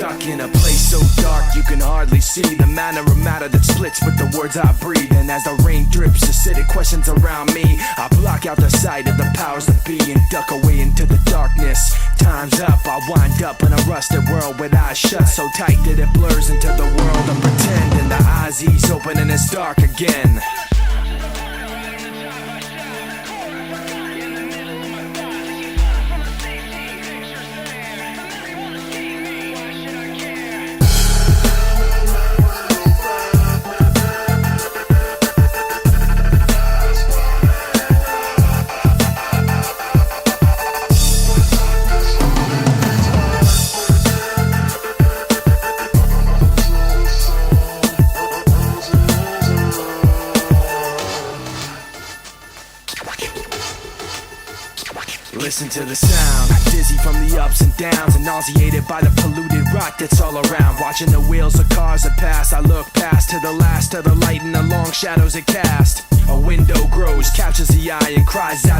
stuck in a place so dark you can hardly see the manner of matter that splits with the words I breathe. And as the rain drips, acidic questions around me, I block out the sight of the powers that be and duck away into the darkness. Time's up, I wind up in a rusted world with eyes shut so tight that it blurs into the world of pretend. And the eyes ease open and it's dark again. Listen to the sound, dizzy from the ups and downs, and nauseated by the polluted rot that's all around. Watching the wheels of cars that pass, I look past to the last of the light and the long shadows it cast. A window grows, captures the eye and cries out